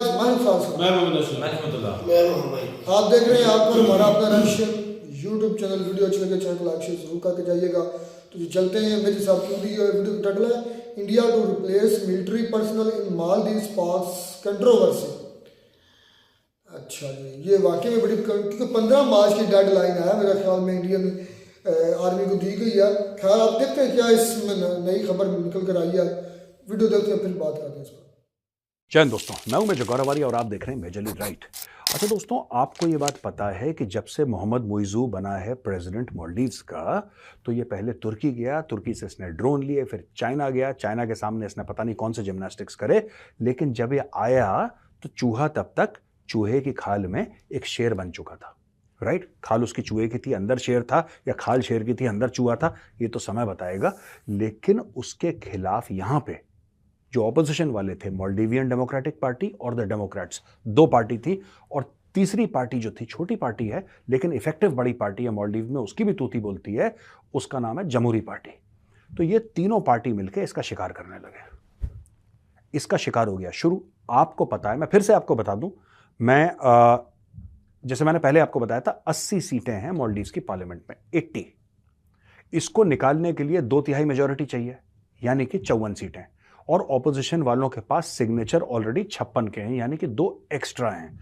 मैं आप देख रहे हैं आप पर हमारा अपना रशियन यूट्यूब चैनल। वीडियो अच्छी लगे चैनल को लाइक शेयर जरूर करके जाइएगा। तो जो चलते हैं मेरे साथ वीडियो का टाइटल है India to replace military personnel in Maldives sparks controversy. अच्छा जी, ये वाकई में बड़ी, क्योंकि 15 मार्च की डेडलाइन है मेरे ख्याल में इंडियन आर्मी को दी गई है। खैर आप देखते हैं क्या इसमें नई खबर निकल कर आई है। वीडियो देखते हैं फिर बात करते हैं इस पर। जय हिंद दोस्तों, मैं हूं मेजर गौरवारी और आप देख रहे हैं मेजरली राइट। अच्छा दोस्तों, आपको ये बात पता है कि जब से मोहम्मद मुइज़ू बना है प्रेसिडेंट मालदीव्स का, तो ये पहले तुर्की गया, तुर्की से इसने ड्रोन लिए, फिर चाइना गया, चाइना के सामने इसने पता नहीं कौन से जिम्नास्टिक्स करे, लेकिन जब ये आया तो चूहा तब तक चूहे की खाल में एक शेर बन चुका था। राइट, खाल उसकी चूहे की थी, अंदर शेर था, या खाल शेर की थी, अंदर चूहा था, ये तो समय बताएगा। लेकिन उसके खिलाफ यहां पे जो ऑपोजिशन वाले थे, मालदीवियन डेमोक्रेटिक पार्टी और द डेमोक्रेट्स, दो पार्टी थी, और तीसरी पार्टी जो थी, छोटी पार्टी है लेकिन इफेक्टिव बड़ी पार्टी है मालदीव में, उसकी भी तूती बोलती है, उसका नाम है जमहूरी पार्टी। तो ये तीनों पार्टी मिलकर इसका शिकार करने लगे। इसका शिकार हो गया शुरू। आपको पता है, मैं फिर से आपको बता दूं, जैसे मैंने पहले आपको बताया था, 80 सीटें हैं मालदीव्स की पार्लियामेंट में, 80। इसको निकालने के लिए 2/3 मेजोरिटी चाहिए, यानी कि 54 सीटें, और ऑपोजिशन वालों के पास सिग्नेचर ऑलरेडी 56 के हैं, यानी कि 2 एक्स्ट्रा हैं।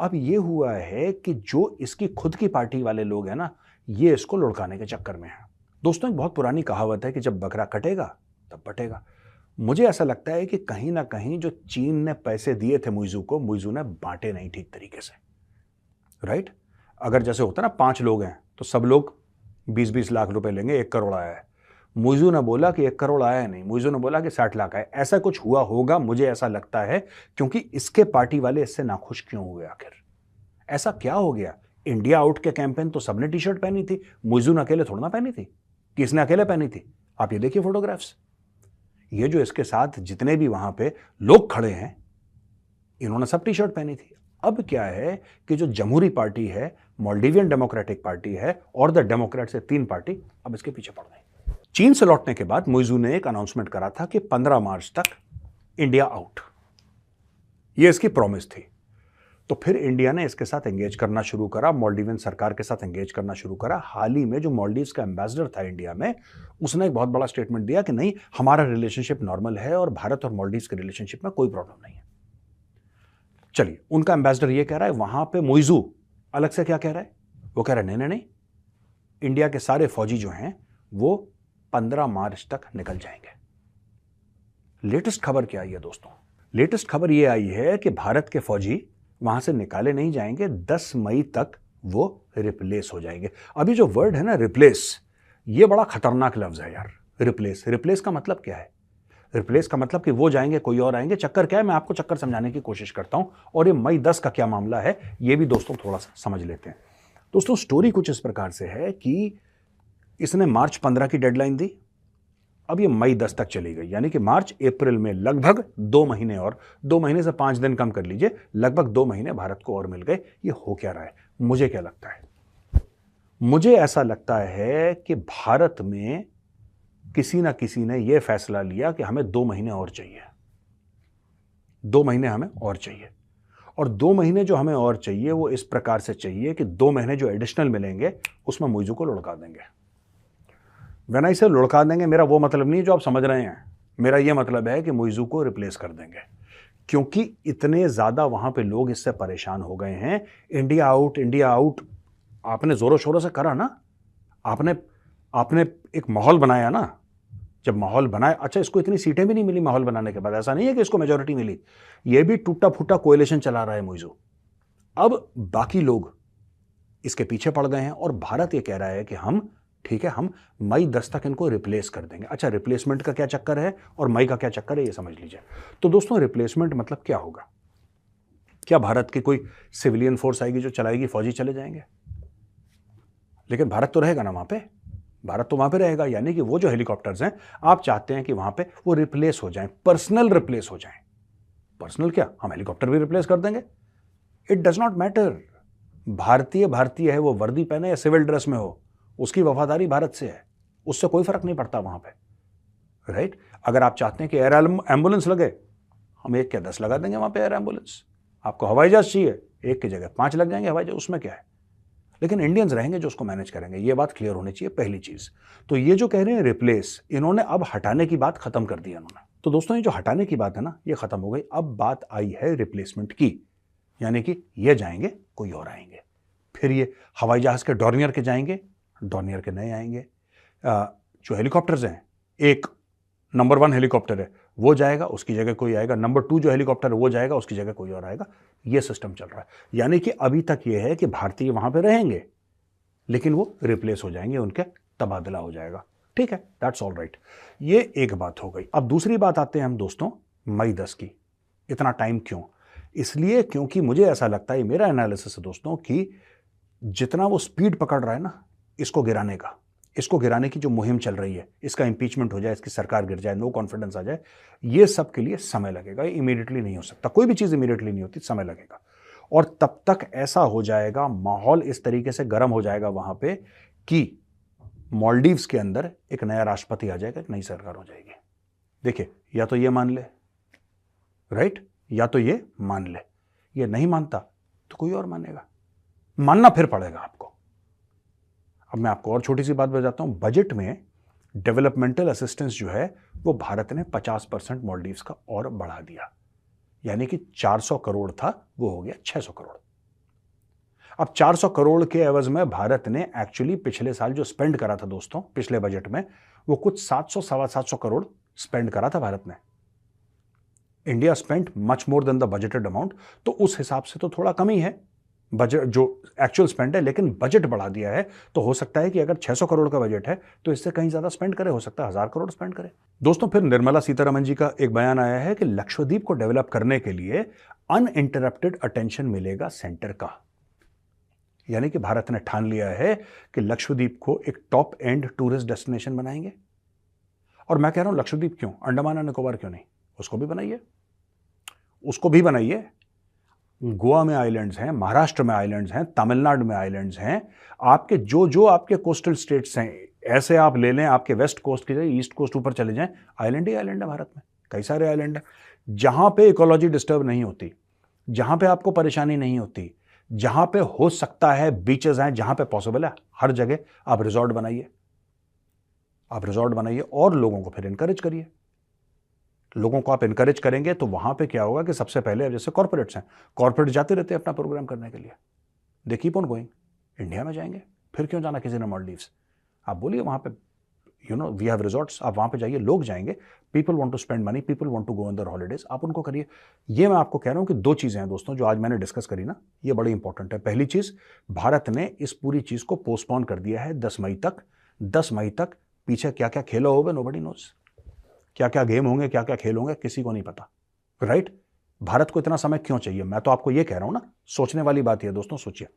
अब ये हुआ है कि जो इसकी खुद की पार्टी वाले लोग हैं ना, ये इसको लुढ़काने के चक्कर में हैं। दोस्तों, एक बहुत पुरानी कहावत है कि जब बकरा कटेगा तब बटेगा। मुझे ऐसा लगता है कि कहीं ना कहीं जो चीन ने पैसे दिए थे मुइज़ू को, मुइज़ू ने बांटे नहीं ठीक तरीके से। राइट, अगर जैसे होता ना 5 लोग हैं तो सब लोग 20-20 लाख रुपए लेंगे, 1 करोड़ आया है। मुइज़ू ने बोला कि 1 करोड़ आया नहीं, मुइज़ू ने बोला कि 60 लाख आए। ऐसा कुछ हुआ होगा, मुझे ऐसा लगता है, क्योंकि इसके पार्टी वाले इससे नाखुश क्यों हुए आखिर? ऐसा क्या हो गया? इंडिया आउट के कैंपेन तो सबने टी शर्ट पहनी थी, मुइज़ू ने अकेले थोड़ा ना पहनी थी। किसने अकेले पहनी थी? आप ये देखिए फोटोग्राफ्स। ये जो इसके साथ जितने भी वहां पे लोग खड़े हैं, इन्होंने सब टी शर्ट पहनी थी। अब क्या है कि जो जमहूरी पार्टी है, मालदीवियन डेमोक्रेटिक पार्टी है, और द डेमोक्रेट से 3 पार्टी अब इसके पीछे पड़ गई। चीन से लौटने के बाद मुइज़ू ने एक अनाउंसमेंट करा था कि 15 मार्च तक इंडिया आउट, ये इसकी प्रॉमिस थी। तो फिर इंडिया ने इसके साथ एंगेज करना शुरू करा, मालदीवियन सरकार के साथ एंगेज करना शुरू करा। हाल ही में जो मालदीव्स का एम्बेसडर था इंडिया में, उसने एक बहुत बड़ा स्टेटमेंट दिया कि नहीं, हमारा रिलेशनशिप नॉर्मल है और भारत और मालदीव्स के रिलेशनशिप में कोई प्रॉब्लम नहीं है। चलिए, उनका एम्बेसडर ये कह रहा है, वहां पे मुइज़ू अलग से क्या कह रहा है? वो कह रहा है नहीं, इंडिया के सारे फौजी जो हैं वो 15 मार्च तक निकल जाएंगे। लेटेस्ट खबर क्या आई है दोस्तों? लेटेस्ट खबर यह आई है कि भारत के फौजी वहां से निकाले नहीं जाएंगे, 10 मई तक वो रिप्लेस हो जाएंगे। अभी जो वर्ड है ना रिप्लेस, ये बड़ा खतरनाक लफ्ज है यार। रिप्लेस का मतलब क्या है? रिप्लेस का मतलब कि वो जाएंगे, कोई और आएंगे। चक्कर क्या है, मैं आपको चक्कर समझाने की कोशिश करता हूं, और ये मई 10 का क्या मामला है ये भी दोस्तों थोड़ा सा समझ लेते हैं। दोस्तों, स्टोरी कुछ इस प्रकार से है कि इसने मार्च 15 की डेडलाइन दी, अब ये मई 10 तक चली गई, यानी कि मार्च अप्रैल में लगभग 2 महीने, और 2 महीने से 5 दिन कम कर लीजिए, लगभग 2 महीने भारत को और मिल गए। ये हो क्या रहा है? मुझे क्या लगता है? मुझे ऐसा लगता है कि भारत में किसी ना किसी ने यह फैसला लिया कि हमें 2 महीने और चाहिए, 2 महीने हमें और चाहिए, और 2 महीने जो हमें और चाहिए वो इस प्रकार से चाहिए कि 2 महीने जो एडिशनल मिलेंगे उसमें मुइज़ू को लुढ़का देंगे। व्हेन आई से लुढ़का देंगे, मेरा वो मतलब नहीं जो आप समझ रहे हैं। मेरा ये मतलब है कि मुइज़ू को रिप्लेस कर देंगे, क्योंकि इतने ज्यादा वहां पे लोग इससे परेशान हो गए हैं। इंडिया आउट, इंडिया आउट आपने जोरों शोरों से करा ना, आपने आपने एक माहौल बनाया ना। जब माहौल बनाया, अच्छा इसको इतनी सीटें भी नहीं मिली माहौल बनाने के बाद, ऐसा नहीं है कि इसको मेजोरिटी मिली, ये भी टूटा फूटा कोएलिशन चला रहा है मुइज़ू। अब बाकी लोग इसके पीछे पड़ गए हैं, और भारत ये कह रहा है कि हम, ठीक है, हम मई 10 तक इनको रिप्लेस कर देंगे। अच्छा, रिप्लेसमेंट का क्या चक्कर है और मई का क्या चक्कर है, ये समझ लीजिए। तो दोस्तों, रिप्लेसमेंट मतलब क्या होगा? क्या भारत की कोई सिविलियन फोर्स आएगी जो चलाएगी, फौजी चले जाएंगे? लेकिन भारत तो रहेगा ना वहां पे, भारत तो वहां पे रहेगा, यानी कि वो जो हेलीकॉप्टर्स हैं, आप चाहते हैं कि वहां पे वो रिप्लेस हो जाएं, पर्सनल रिप्लेस हो जाएं। पर्सनल क्या, हम हेलीकॉप्टर भी रिप्लेस कर देंगे। इट डज नॉट मैटर, भारतीय भारतीय है, वो वर्दी पहने या सिविल ड्रेस में हो, उसकी वफादारी भारत से है, उससे कोई फर्क नहीं पड़ता वहां पे। राइट, अगर आप चाहते हैं कि एयर एम्बुलेंस लगे, हम 1 क्या 10 लगा देंगे वहां पे एयर एम्बुलेंस। आपको हवाई जहाज चाहिए, एक की जगह 5 लग जाएंगे हवाई जहाज, उसमें क्या है। लेकिन इंडियंस रहेंगे जो उसको मैनेज करेंगे, ये बात क्लियर होनी चाहिए पहली चीज। तो ये जो कह रहे हैं रिप्लेस, इन्होंने अब हटाने की बात खत्म कर दी इन्होंने। तो दोस्तों ये जो हटाने की बात है ना, ये खत्म हो गई। अब बात आई है रिप्लेसमेंट की, यानी कि ये जाएंगे, कोई और आएंगे। फिर ये हवाई जहाज के डॉर्नियर के जाएंगे, डॉर्नियर के नए आएंगे। जो हेलीकॉप्टर्स हैं, एक नंबर 1 हेलीकॉप्टर है वो जाएगा, उसकी जगह कोई आएगा। नंबर 2 जो हेलीकॉप्टर है वो जाएगा, उसकी जगह कोई और आएगा। ये सिस्टम चल रहा है। यानी कि अभी तक ये है कि भारतीय वहां पे रहेंगे, लेकिन वो रिप्लेस हो जाएंगे, उनके तबादला हो जाएगा। ठीक है, दैट्स ऑल राइट। ये एक बात हो गई। अब दूसरी बात आते हैं हम दोस्तों मई 10 की। इतना टाइम क्यों? इसलिए क्योंकि मुझे ऐसा लगता है, मेरा एनालिसिस है दोस्तों, कि जितना वो स्पीड पकड़ रहा है ना इसको गिराने का, इसको गिराने की जो मुहिम चल रही है, इसका इंपीचमेंट हो जाए, इसकी सरकार गिर जाए, नो कॉन्फिडेंस आ जाए, ये सब के लिए समय लगेगा। ये इमीडिएटली नहीं हो सकता, कोई भी चीज इमीडिएटली नहीं होती, समय लगेगा। और तब तक ऐसा हो जाएगा, माहौल इस तरीके से गर्म हो जाएगा वहां पे कि मालदीव्स के अंदर एक नया राष्ट्रपति आ जाएगा, एक नई सरकार हो जाएगी। देखिए, या तो ये मान ले, राइट, या तो ये मान ले। ये नहीं मानता तो कोई और मानेगा, मानना फिर पड़ेगा आपको। अब मैं आपको और छोटी सी बात बताता हूं। बजट में डेवलपमेंटल असिस्टेंस जो है वो भारत ने 50% मालदीव्स का और बढ़ा दिया, यानी कि 400 करोड़ था वो हो गया 600 करोड़। अब 400 करोड़ के एवज में भारत ने एक्चुअली पिछले साल जो स्पेंड करा था दोस्तों, पिछले बजट में, वो कुछ 700 सवा 700 करोड़ स्पेंड करा था भारत ने। India spent much more than the budgeted amount. तो उस हिसाब से तो थोड़ा कमी है बजट जो एक्चुअल स्पेंड है, लेकिन बजट बढ़ा दिया है। तो हो सकता है कि अगर 600 करोड़ का बजट है तो इससे कहीं ज्यादा स्पेंड करे, हो सकता है 1000 करोड़ स्पेंड करे। दोस्तों फिर निर्मला सीतारमण जी का एक बयान आया है कि लक्षद्वीप को डेवलप करने के लिए अनइंटरप्टेड अटेंशन मिलेगा सेंटर का। यानी कि भारत ने ठान लिया है कि लक्षद्वीप को एक टॉप एंड टूरिस्ट डेस्टिनेशन बनाएंगे। और मैं कह रहा हूं लक्षद्वीप क्यों, अंडमान और निकोबार क्यों नहीं, उसको भी बनाइए, उसको भी बनाइए। गोवा में आइलैंड्स हैं, महाराष्ट्र में आइलैंड्स हैं, तमिलनाडु में आइलैंड्स हैं। आपके जो आपके कोस्टल स्टेट्स हैं, ऐसे आप ले लें, आपके वेस्ट कोस्ट की जगह ईस्ट कोस्ट ऊपर चले जाएं, आइलैंड ही आइलैंड है भारत में। कई सारे आइलैंड हैं जहां पे इकोलॉजी डिस्टर्ब नहीं होती, जहां पे आपको परेशानी नहीं होती, जहां पे हो सकता है बीचेस हैं, जहां पे पॉसिबल है, हर जगह आप रिजॉर्ट बनाइए, आप रिजॉर्ट बनाइए और लोगों को फिर इनकरेज करिए। लोगों को आप इनकरेज करेंगे तो वहां पे क्या होगा कि सबसे पहले, जैसे कॉर्पोरेट्स हैं, कॉर्पोरेट जाते रहते हैं अपना प्रोग्राम करने के लिए, they keep on going, India में जाएंगे, फिर क्यों जाना किसी ने मालदीव्स। आप बोलिए वहां पे वी हैव रिजॉर्ट्स, आप वहां पे जाइए, लोग जाएंगे, people want to spend money, people want to go on their holidays, आप उनको करिए। ये मैं आपको कह रहा हूं कि 2 चीजें हैं दोस्तों जो आज मैंने डिस्कस करी ना, ये बड़ी इंपॉर्टेंट है। पहली चीज, भारत ने इस पूरी चीज को पोस्टपोन कर दिया है 10 मई तक। 10 मई तक पीछे क्या क्या खेला होगा नोबडी नोज, क्या क्या गेम होंगे, क्या क्या खेल होंगे, किसी को नहीं पता, राइट। भारत को इतना समय क्यों चाहिए? मैं तो आपको ये कह रहा हूं ना, सोचने वाली बात है दोस्तों, सोचिए।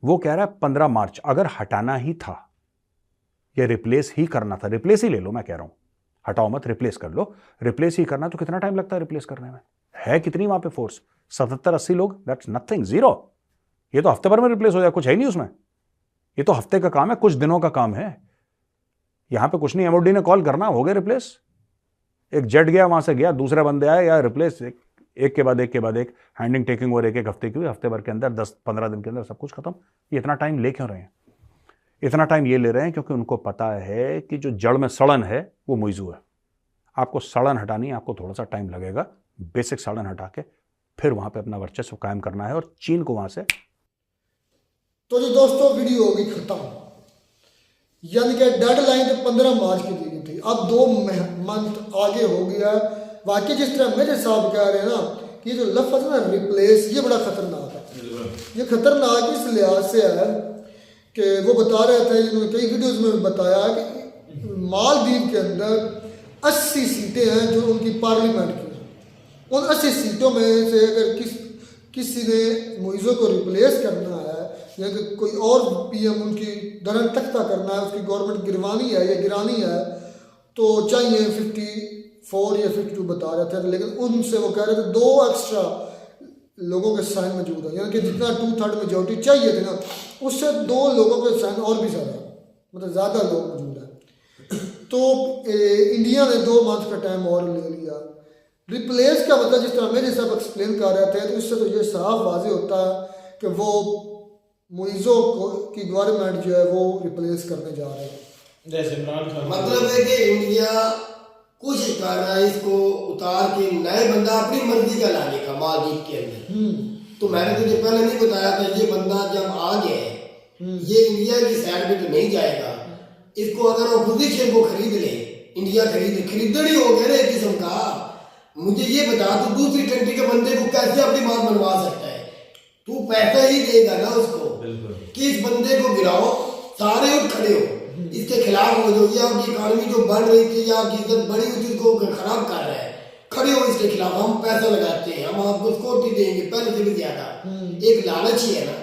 वो कह रहा है 15 मार्च, अगर हटाना ही था या रिप्लेस ही करना था, रिप्लेस ही ले लो, मैं कह रहा हूं, हटाओ मत, रिप्लेस कर लो। रिप्लेस ही करना तो कितना टाइम लगता है रिप्लेस करने में? है कितनी वहां पे फोर्स? 77-80 लोग, दैट्स नथिंग, जीरो। ये तो हफ्ते भर में रिप्लेस हो जाए, कुछ है नहीं उसमें। ये तो हफ्ते का काम है, कुछ दिनों का काम है। यहां पे कुछ नहीं, एमओडी ने कॉल करना, हो गया रिप्लेस। एक जेट गया, वहां से गया, दूसरे बंदे आए, या रिप्लेस, एक के बाद एक हैंडिंग टेकिंग और एक हफ्ते की हुई, हफ्ते भर के अंदर 10-15 दिन के अंदर सब कुछ खत्म। ये इतना टाइम ले क्यों रहे हैं? इतना टाइम ये ले रहे हैं क्योंकि उनको पता है कि जो जड़ में सड़न है वो मुइजू है। आपको सड़न हटानी, आपको थोड़ा सा टाइम लगेगा, बेसिक सड़न हटा के फिर वहां पे अपना वर्चस्व कायम करना है और चीन को वहां से। तो जी दोस्तों, वीडियो होगी खत्म, यानी कि डेडलाइन तो 15 मार्च की दी गई थी, अब 2 मंथ आगे हो गया। वाकई जिस तरह मेरे साहब कह रहे हैं ना कि जो लफ्ज़ है ना रिप्लेस, ये बड़ा खतरनाक है। ये खतरनाक इस लिहाज से है कि वो बता रहे थे, जिन्होंने कई वीडियोस में बताया कि मालदीव के अंदर 80 सीटें हैं जो उनकी पार्लियामेंट की। उन 80 सीटों में से अगर किसी ने मुइज़ो को रिप्लेस करना है या कि कोई और पीएम उनकी दरन तख्ता करना है, उसकी गवर्नमेंट गिरवानी है या गिरानी है, तो चाहिए 54 या 52 बता रहे थे, लेकिन उनसे वो कह रहे थे 2 एक्स्ट्रा लोगों के साइन मौजूद है, यानी कि जितना 2/3 मेजोरिटी चाहिए थी ना, उससे 2 लोगों के साइन और भी ज़्यादा, मतलब ज़्यादा लोग मौजूद हैं। तो इंडिया ने 2 मंथ का टाइम और ले लिया, रिप्लेस का मतलब जिस तरह मेरे साहब एक्सप्लेन कर रहे थे, तो इससे तो ये साफ वाज़ेह होता है कि वो मुइज़ो की गवर्नमेंट जो है वो रिप्लेस करने जा रहे हैं। जैसे इमरान खान मतलब है कि इंडिया कोशिश कर रहा है इसको उतार के नए बंदा अपनी मर्जी का लाने का मालदीव के अंदर। तो मैंने तुझे पहले नहीं बताया था, ये बंदा जब आ गया है ये इंडिया की साइड में तो नहीं जाएगा। इसको अगर ऑपोजिशन को खरीद ले, इंडिया खरीदन ही हो गया ना एक किस्म का। मुझे ये बता, तू दूसरी कंट्री के बंदे को कैसे अपनी बात मनवा सकता है? तू पैसा ही देगा ना उसको कि इस बंदे को गिराओ, सारे उठ खड़े हो, इसके खिलाफ हो जो ये आपकी इकॉनमी जो बढ़ रही थी या आपकी इज्जत बढ़ी हुई थी उसको खराब कर रहा है, खड़े हो इसके खिलाफ। हम पैसा लगाते हैं, हम आपको सिक्योरिटी देंगे पहले से भी ज्यादा। एक लालच ही है ना,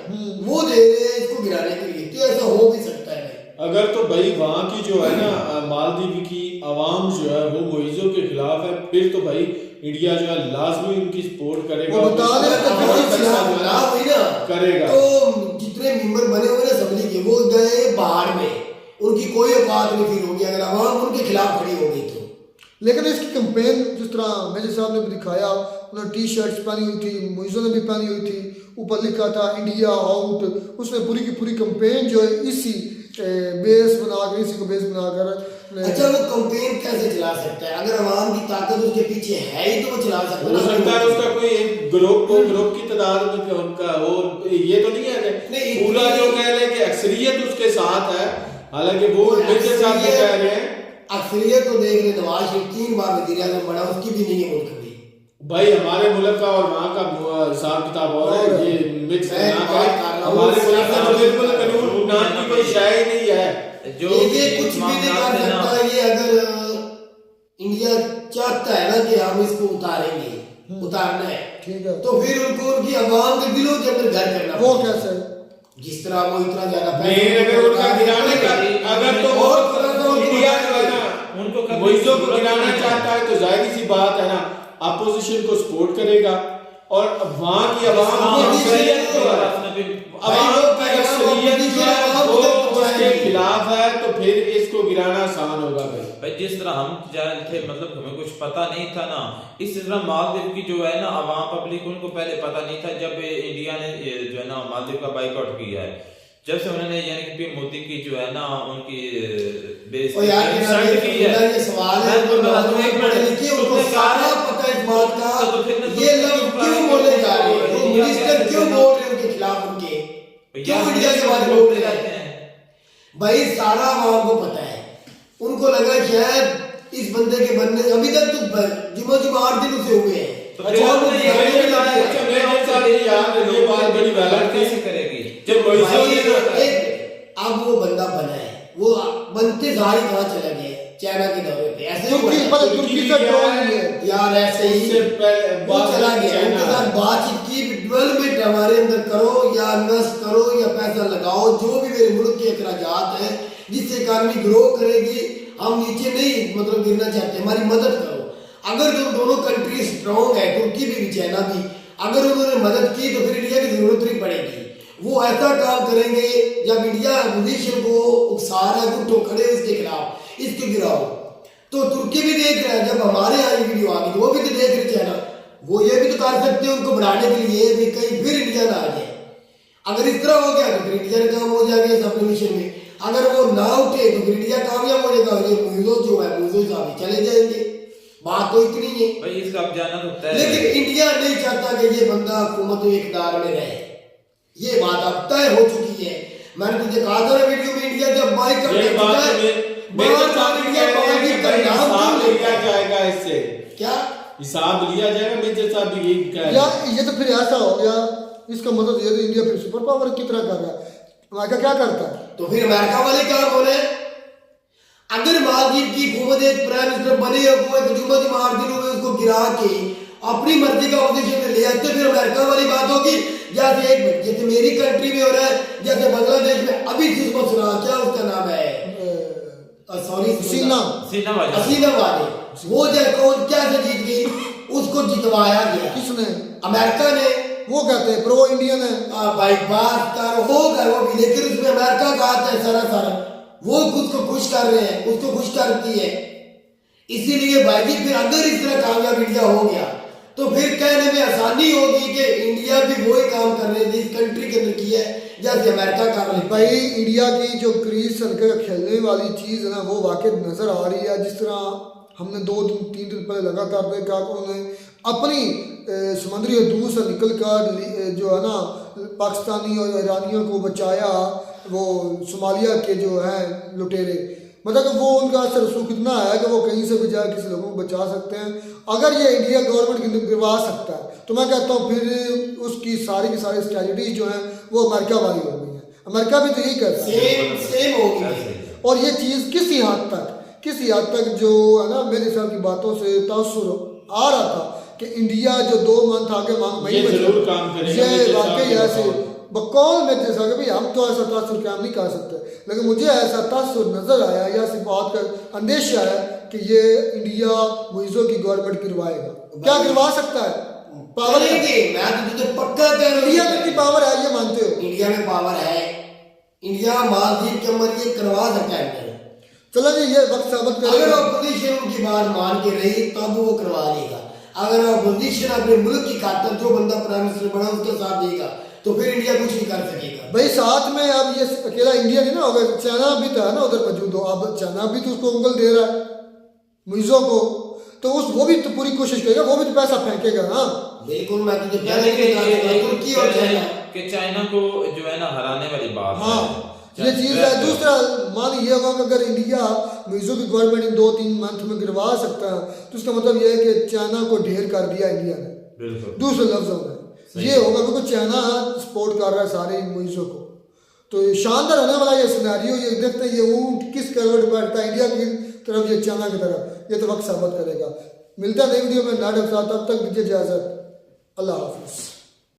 वो दे रहे हैं इसको गिराने के लिए। तो ऐसा हो भी सकता है। अगर तो भाई वहाँ की जो है ना मालदीव की आवाम जो है वो मुइज़ो के खिलाफ है, फिर तो भाई इंडिया जो है लाजमी उनकी सपोर्ट करेगा, वो बता रहे थे कि और पैसा जो है हुई ना करेगा। तो जितने मेंबर बने हुए ना असेंबली के, वो गए बाहर में, उनकी कोई औकात नहीं फील होगी अगर आवाम उनके खिलाफ खड़ी हो गई तो। लेकिन इसकी कैंपेन जिस तरह मेजर साहब ने भी दिखाया, उन्होंने टी शर्ट्स पहनी हुई थी, मुइज़ो ने भी पहनी हुई थी, ऊपर लिखा था इंडिया आउट। उसने पूरी की पूरी कैंपेन जो है इसी बेस बनाकर, इसी को बेस बनाकर। अच्छा, वो कैंपेन कैसे चला सकता है? अगर आवाम की ताकत उसके पीछे है ही तो वो चला सकता हो सकता है उसका कोई एक ग्रुप की तादाद में उनका वो ये तो नहीं है कि पूरा जो कह रहे कि अक्सरियत उसके साथ है, हालांकि वो मेजर साहब भी कह रहे हैं अक्सरियत तो देख रहे। नवाज शरीफ 3 बार वज़ीर आज़म बना, उसकी भी नहीं है मुल्क में। भाई हमारे मुल्क का और वहाँ का हिसाब किताब और है, ये मिक्स ना करें। हमारे मुल्क में तो बिल्कुल कानून नाम की कोई शय ही नहीं है जो ये कुछ भी नहीं कर सकता। ये अगर इंडिया चाहता है ना कि हम इसको उतारेंगे, उतारना है, ठीक है, तो फिर उनको उनकी आवाम के दिलों के अंदर घर करना। वो कैसे? जिस तरह वो इतना ज्यादा अगर उनका गिराने का, अगर तो वो इंडिया जो है ना उनको मुइज़ो को गिराना चाहता है तो जाहिर सी बात है ना अपोजिशन को सपोर्ट करेगा, और वहाँ की आवाम उसके खिलाफ है, तो फिर इसको गिराना आसान होगा। भाई जिस तरह हम जाहिल थे, मतलब हमें कुछ पता नहीं था ना, इस तरह मालदीव की जो है ना आवाम पब्लिक, उनको पहले पता नहीं था। जब इंडिया ने जो है ना मालदीव का बाइकआउट किया है, जब से उन्होंने यानी कि पीएम मोदी की जो है ना उनकी बेस की है, ये सवाल है उनको सारा पता है इस बात का। ये लोग क्यों बोले जा रहे हैं, वो मिनिस्टर क्यों बोल रहे हैं उनके खिलाफ, उनके क्यों इंडिया के बारे में बोल रहे हैं? भाई सारा आवाम को पता है। उनको लगा शायद इस बंदे के बनने, अभी तक तो जुम्मा 8 दिन उसे हुए हैं। अब वो बंदा बना है, वो बनते सारी कहाँ चला गया चाइना के दौरे पे, ऐसे यार ऐसे ही वो चला गया। उनके साथ बातचीत की, डेवलपमेंट हमारे अंदर करो या इन्वेस्ट करो या पैसा लगाओ, जो भी मेरे मुल्क के अखराजात हैं जिससे इकॉनमी ग्रो करेगी। हम नीचे नहीं मतलब गिरना चाहते, हमारी मदद करो। अगर जो दोनों कंट्री स्ट्रॉन्ग है, तुर्की भी चाइना भी, अगर उन्होंने मदद की तो फिर इंडिया की जरूरत नहीं पड़ेगी। वो ऐसा काम करेंगे जब इंडिया अपोजिशन को उकसा रहा है, उठो खड़े इसके खिलाफ, इसको गिराओ। तो तुर्की भी देख रहा है, जब हमारे यहाँ वीडियो आ गई तो वो भी तो देख रहे चाइना। वो ये भी तो कर सकते हैं उनको बढ़ाने के लिए भी कहीं फिर इंडिया ना आ जाए। अगर इस तरह हो गया तो फिर इंडिया ने काम हो जाएगा इस अपने मिशन में। अगर वो ना उठे तो फिर इंडिया कामयाब हो जाएगा, ये मुइज़ो जो है मुइज़ो साहब चले जाएंगे। बात तो इतनी है भाई, इसका अब जाना तो तय है। लेकिन इंडिया नहीं चाहता कि ये बंदा हुकूमत इक़्तिदार में रहे। ये बात अब तय हो चुकी है। मैंने तुझे कहा था ना वीडियो में, इंडिया जब बाइक कर चुका है, जाएगा इससे क्या हिसाब लिया जाएगा। मेजर साहब भी यही कह रहे हैं। ये तो फिर ऐसा हो गया, इसका मतलब ये तो इंडिया फिर सुपर पावर की तरह कर रहा है। अमेरिका क्या करता है? तो फिर अमेरिका वाले क्या बोले? अगर मालदीव की हुकूमत एक प्राइम मिनिस्टर बने, जुम्मा 8 दिनों में उसको गिरा के अपनी मर्जी का ऑपोजिशन में ले आते, तो फिर अमेरिका वाली बात होगी। जैसे मेरी कंट्री में हो रहा है, जैसे बांग्लादेश में अभी जिसको सुना, क्या उसका नाम है, सॉरी हसीना वाले, वो कौन कैसे जीत गई, उसको जितवाया गया। किसने? अमेरिका ने। वो कहते हैं प्रो इंडियन है। भाई बात कर वो भी, लेकिन उसमें अमेरिका का हाथ है सारा। वो खुद को खुश कर रहे हैं, उसको खुश करती है। इसीलिए भाई जी फिर अगर इस तरह कामयाब इंडिया हो गया तो फिर कहने में आसानी होगी कि इंडिया भी वही काम कर रही थी इस कंट्री के अंदर किया है जैसे अमेरिका कर रही। भाई इंडिया की जो क्रीज सनकर खेलने वाली चीज़ है ना वो वाकई नज़र आ रही है। जिस तरह हमने 2-3 दिन पहले लगातार देखा कि उन्होंने अपनी समुद्री हदूद से निकल कर जो है ना पाकिस्तानी और ईरानियों को बचाया, वो सोमालिया के जो हैं लुटेरे, मतलब कि वो उनका असर रसूख इतना है कि वो कहीं से भी जाकर किसी लोगों को बचा सकते हैं। अगर ये इंडिया गवर्नमेंट गिरवा सकता है तो मैं कहता हूँ फिर उसकी सारी की सारी स्ट्रेटजीज जो हैं वो अमेरिका वाली हो गई हैं। अमेरिका भी तो यही करता है, सेम होगी। और ये चीज़ किसी हद तक जो है ना मेरे साहब की बातों से तासुर आ रहा था कि इंडिया जो 2 मंथ आगे ये जरूर काम करेगा। ये वाकई ऐसे बकौल में जैसा कि भाई हम तो ऐसा तासुर काम नहीं कर सकते, लेकिन मुझे ऐसा तासुर नजर आया या सिर्फ बात का अंदेशा है कि ये इंडिया मुइज़ों की गवर्नमेंट गिरवाएगा। क्या गिरवा सकता है? पावर है, मैं तो तुझे पक्का कह रहा हूं इंडिया में इतनी पावर है, ये मानते हो? इंडिया में पावर है, इंडिया मालदीव के अंदर ये करवा सकता है। चलो जी ये वक्त साबित अगर करेगा। अपोजिशन उनकी बात मान के रही तब वो करवा लेगा। अगर अपोजिशन अपने मुल्क की खातिर जो बंदा प्राइम मिनिस्टर बना उसका साथ देगा तो फिर इंडिया कुछ नहीं कर सकेगा। भाई साथ में अब ये अकेला इंडिया नहीं ना होगा, चाइना भी तो है ना उधर मौजूद हो। अब चाइना भी तो उसको उंगल दे रहा है मुइज़ों को, तो वो भी तो पूरी कोशिश करेगा, वो भी तो पैसा फेंकेगा ना। बिल्कुल, मैं तुझे पहले भी बता दूंगा तुर्की और चाइना कि चाइना को जो है ना हराने वाली बात हाँ ये चीज़ है। दूसरा मान ये होगा कि अगर इंडिया मुइज़ों की गवर्नमेंट इन 2-3 मंथ में गिरवा सकता है तो उसका मतलब ये है कि चाइना को ढेर कर दिया इंडिया ने। दूसरे लफ्जों में ये होगा क्योंकि चाइना सपोर्ट कर रहा है सारे मुइज़ों को। तो ये शानदार होने वाला ये सिनेरियो, ये देखते हैं ये ऊँट किस करवट बैठता है, इंडिया की तरफ या चाइना की तरफ, ये तो वक्त साबित करेगा। मिलता है नई वीडियो में, तब तक दीजिए इजाज़त, अल्लाह हाफिज़।